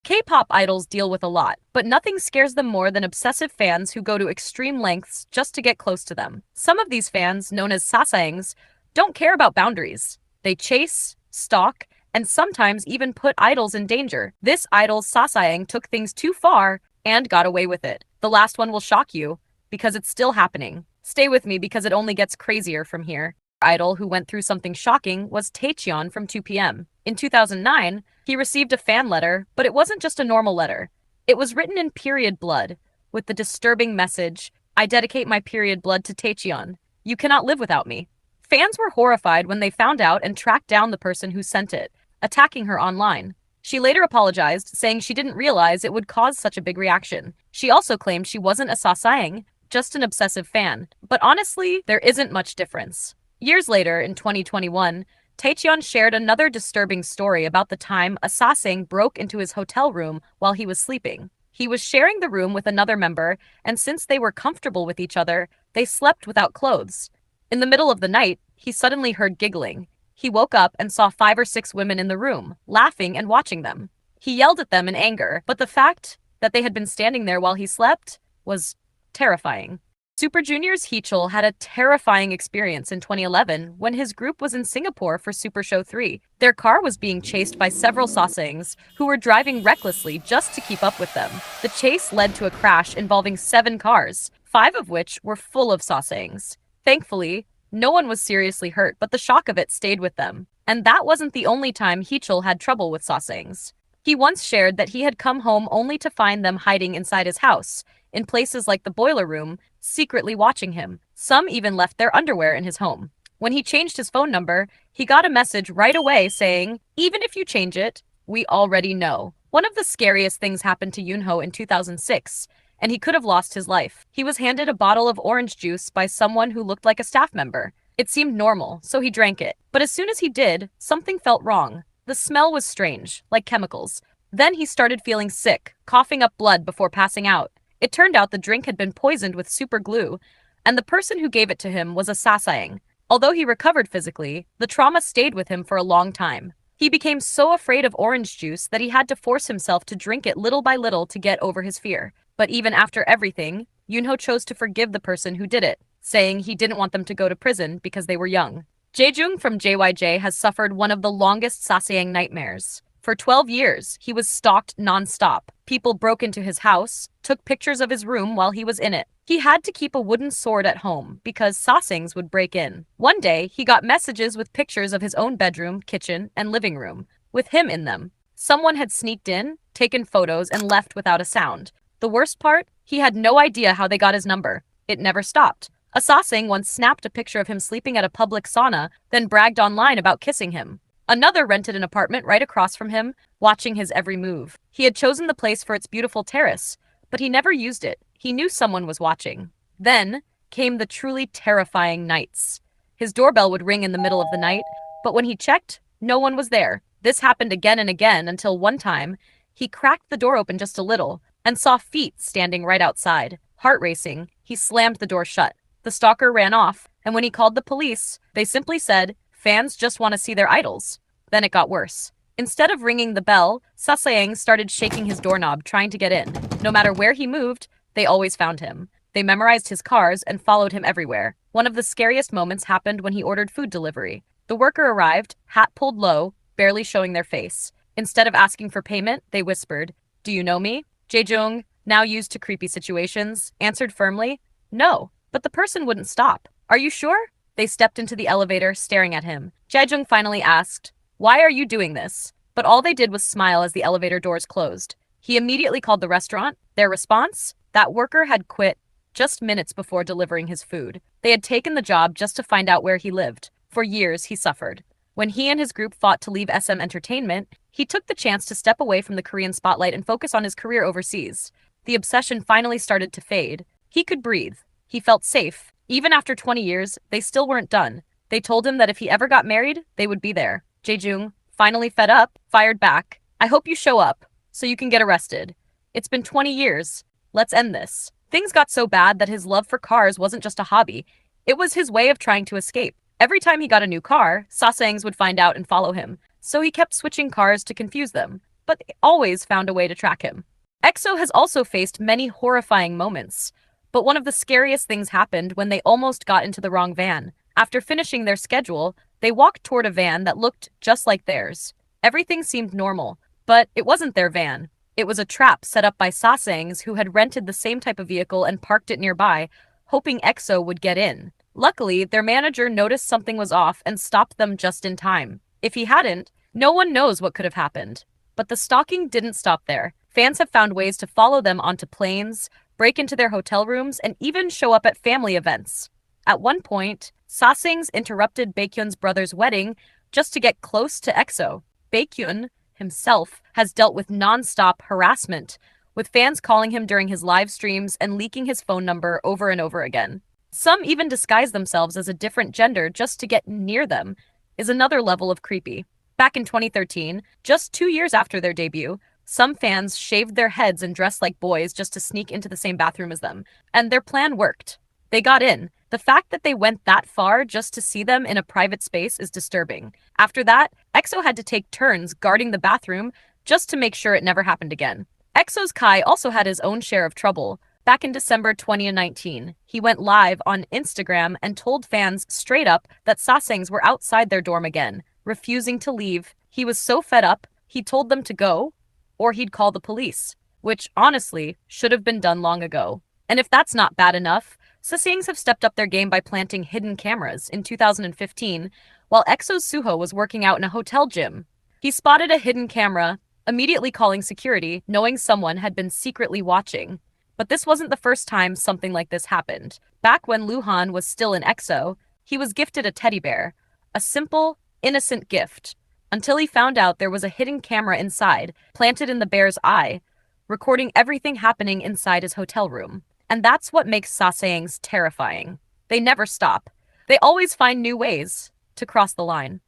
K-pop idols deal with a lot, but nothing scares them more than obsessive fans who go to extreme lengths just to get close to them. Some of these fans, known as sasaengs, don't care about boundaries. They chase, stalk, and sometimes even put idols in danger. This idol Sasaeng took things too far and got away with it. The last one will shock you, because it's still happening. Stay with me because it only gets crazier from here. Idol who went through something shocking was Taecyeon from 2PM. In 2009, he received a fan letter, but it wasn't just a normal letter. It was written in period blood, with the disturbing message, "I dedicate my period blood to Taecyeon. You cannot live without me." Fans were horrified when they found out and tracked down the person who sent it, attacking her online. She later apologized, saying she didn't realize it would cause such a big reaction. She also claimed she wasn't a sasaeng, just an obsessive fan. But honestly, there isn't much difference. Years later, in 2021, Taecyeon shared another disturbing story about the time a sasaeng broke into his hotel room while he was sleeping. He was sharing the room with another member, and since they were comfortable with each other, they slept without clothes. In the middle of the night, he suddenly heard giggling. He woke up and saw 5 or 6 women in the room, laughing and watching them. He yelled at them in anger, but the fact that they had been standing there while he slept was terrifying. Super Junior's Heechul had a terrifying experience in 2011 when his group was in Singapore for Super Show 3. Their car was being chased by several sasaengs who were driving recklessly just to keep up with them. The chase led to a crash involving 7 cars, 5 of which were full of sasaengs. Thankfully, no one was seriously hurt, but the shock of it stayed with them. And that wasn't the only time Heechul had trouble with sasaengs. He once shared that he had come home only to find them hiding inside his house, in places like the boiler room, secretly watching him. Some even left their underwear in his home. When he changed his phone number, he got a message right away saying, "Even if you change it, we already know." One of the scariest things happened to Yunho in 2006, and he could have lost his life. He was handed a bottle of orange juice by someone who looked like a staff member. It seemed normal, so he drank it. But as soon as he did, something felt wrong. The smell was strange, like chemicals. Then he started feeling sick, coughing up blood before passing out. It turned out the drink had been poisoned with super glue, and the person who gave it to him was a sasaeng. Although he recovered physically, the trauma stayed with him for a long time. He became so afraid of orange juice that he had to force himself to drink it little by little to get over his fear. But even after everything, Yunho chose to forgive the person who did it, saying he didn't want them to go to prison because they were young. Jaejung from JYJ has suffered one of the longest sasaeng nightmares. For 12 years, he was stalked non-stop. People broke into his house, took pictures of his room while he was in it. He had to keep a wooden sword at home because sasaengs would break in. One day, he got messages with pictures of his own bedroom, kitchen, and living room, with him in them. Someone had sneaked in, taken photos, and left without a sound. The worst part? He had no idea how they got his number. It never stopped. A sasaeng once snapped a picture of him sleeping at a public sauna, then bragged online about kissing him. Another rented an apartment right across from him, watching his every move. He had chosen the place for its beautiful terrace, but he never used it. He knew someone was watching. Then came the truly terrifying nights. His doorbell would ring in the middle of the night, but when he checked, no one was there. This happened again and again until one time, he cracked the door open just a little and saw feet standing right outside. Heart racing, he slammed the door shut. The stalker ran off, and when he called the police, they simply said, "Fans just want to see their idols." Then it got worse. Instead of ringing the bell, Sasaeng started shaking his doorknob, trying to get in. No matter where he moved, they always found him. They memorized his cars and followed him everywhere. One of the scariest moments happened when he ordered food delivery. The worker arrived, hat pulled low, barely showing their face. Instead of asking for payment, they whispered, "Do you know me?" Jaejung, now used to creepy situations, answered firmly, "No." But the person wouldn't stop. "Are you sure?" They stepped into the elevator, staring at him. Jaejung finally asked, "Why are you doing this?" But all they did was smile as the elevator doors closed. He immediately called the restaurant. Their response? That worker had quit just minutes before delivering his food. They had taken the job just to find out where he lived. For years, he suffered. When he and his group fought to leave SM Entertainment, he took the chance to step away from the Korean spotlight and focus on his career overseas. The obsession finally started to fade. He could breathe. He felt safe. Even after 20 years, they still weren't done. They told him that if he ever got married, they would be there. Jaejung, finally fed up, fired back. "I hope you show up, so you can get arrested. It's been 20 years. Let's end this." Things got so bad that his love for cars wasn't just a hobby. It was his way of trying to escape. Every time he got a new car, sasaengs would find out and follow him, so he kept switching cars to confuse them. but they always found a way to track him. EXO has also faced many horrifying moments, but one of the scariest things happened when they almost got into the wrong van. After finishing their schedule, they walked toward a van that looked just like theirs. Everything seemed normal, but it wasn't their van. It was a trap set up by Sasaengs who had rented the same type of vehicle and parked it nearby, hoping EXO would get in. Luckily, their manager noticed something was off and stopped them just in time. If he hadn't, no one knows what could have happened. But the stalking didn't stop there. Fans have found ways to follow them onto planes, break into their hotel rooms, and even show up at family events. At one point, Sasaengs interrupted Baekhyun's brother's wedding just to get close to EXO. Baekhyun himself has dealt with non-stop harassment, with fans calling him during his live streams and leaking his phone number over and over again. Some even disguise themselves as a different gender just to get near them, is another level of creepy. Back in 2013, just 2 years after their debut, some fans shaved their heads and dressed like boys just to sneak into the same bathroom as them. And their plan worked. They got in. The fact that they went that far just to see them in a private space is disturbing. After that, EXO had to take turns guarding the bathroom just to make sure it never happened again. EXO's Kai also had his own share of trouble. Back in December 2019, he went live on Instagram and told fans straight up that Sasaengs were outside their dorm again, refusing to leave. He was so fed up, he told them to go, or he'd call the police, which honestly should have been done long ago. And if that's not bad enough, Sasaengs have stepped up their game by planting hidden cameras in 2015, while EXO's Suho was working out in a hotel gym. He spotted a hidden camera, immediately calling security, knowing someone had been secretly watching. But this wasn't the first time something like this happened. Back when Luhan was still in EXO, he was gifted a teddy bear, a simple, innocent gift, until he found out there was a hidden camera inside, planted in the bear's eye, recording everything happening inside his hotel room. And that's what makes Sasaengs terrifying. They never stop. They always find new ways to cross the line.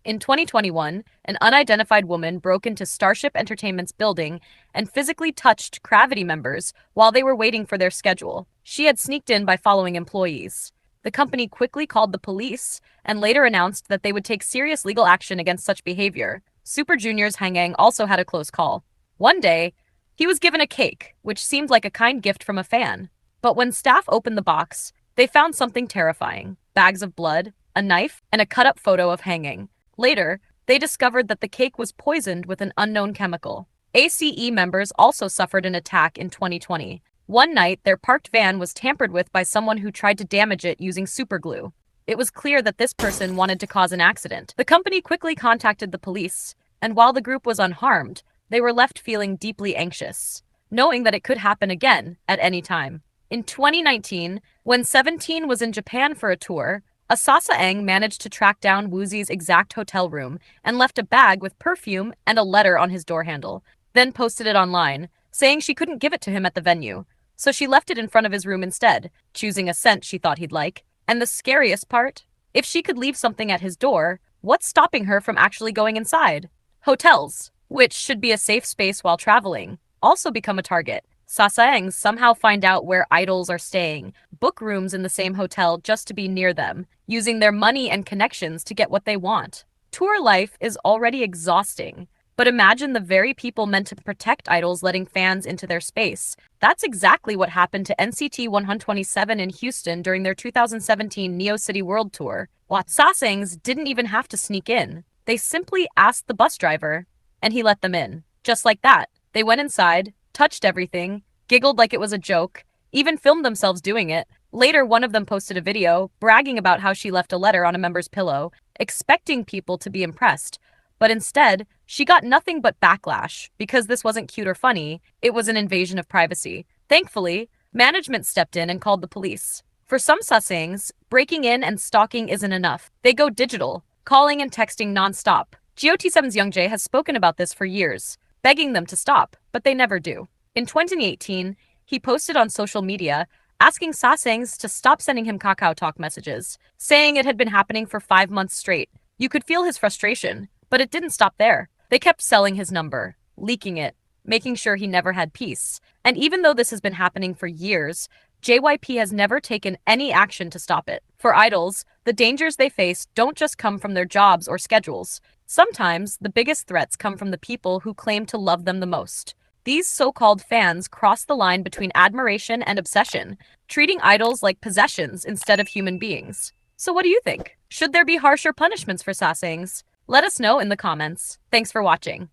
In 2021, an unidentified woman broke into Starship Entertainment's building and physically touched Gravity members while they were waiting for their schedule. She had sneaked in by following employees. The company quickly called the police and later announced that they would take serious legal action against such behavior. Super Junior's Hangang also had a close call. One day, he was given a cake, which seemed like a kind gift from a fan. But when staff opened the box, they found something terrifying: bags of blood, a knife, and a cut-up photo of Hanging. Later, they discovered that the cake was poisoned with an unknown chemical. ACE members also suffered an attack in 2020. One night, their parked van was tampered with by someone who tried to damage it using superglue. It was clear that this person wanted to cause an accident. The company quickly contacted the police, and while the group was unharmed, they were left feeling deeply anxious, knowing that it could happen again at any time. In 2019, when SEVENTEEN was in Japan for a tour, a Sasaeng managed to track down Woozi's exact hotel room and left a bag with perfume and a letter on his door handle, then posted it online, saying she couldn't give it to him at the venue, so she left it in front of his room instead, choosing a scent she thought he'd like. And the scariest part? If she could leave something at his door, what's stopping her from actually going inside? Hotels, which should be a safe space while traveling, also become a target. Sasaengs somehow find out where idols are staying, book rooms in the same hotel just to be near them, using their money and connections to get what they want. Tour life is already exhausting, but imagine the very people meant to protect idols letting fans into their space. That's exactly what happened to NCT 127 in Houston during their 2017 Neo City World Tour. What Sasaengs didn't even have to sneak in. They simply asked the bus driver, and he let them in. Just like that. They went inside, touched everything, giggled like it was a joke, even filmed themselves doing it. Later, one of them posted a video bragging about how she left a letter on a member's pillow, expecting people to be impressed. But instead, she got nothing but backlash because this wasn't cute or funny. It was an invasion of privacy. Thankfully, management stepped in and called the police. For some Sasaengs, breaking in and stalking isn't enough. They go digital, calling and texting nonstop. GOT7's Youngjae has spoken about this for years, begging them to stop, but they never do. In 2018, he posted on social media asking Sasaengs to stop sending him Kakao Talk messages, saying it had been happening for 5 months straight. You could feel his frustration, but it didn't stop there. They kept selling his number, leaking it, making sure he never had peace. And even though this has been happening for years, JYP has never taken any action to stop it. For idols, the dangers they face don't just come from their jobs or schedules. Sometimes, the biggest threats come from the people who claim to love them the most. These so-called fans cross the line between admiration and obsession, treating idols like possessions instead of human beings. So what do you think? Should there be harsher punishments for sasaengs? Let us know in the comments. Thanks for watching.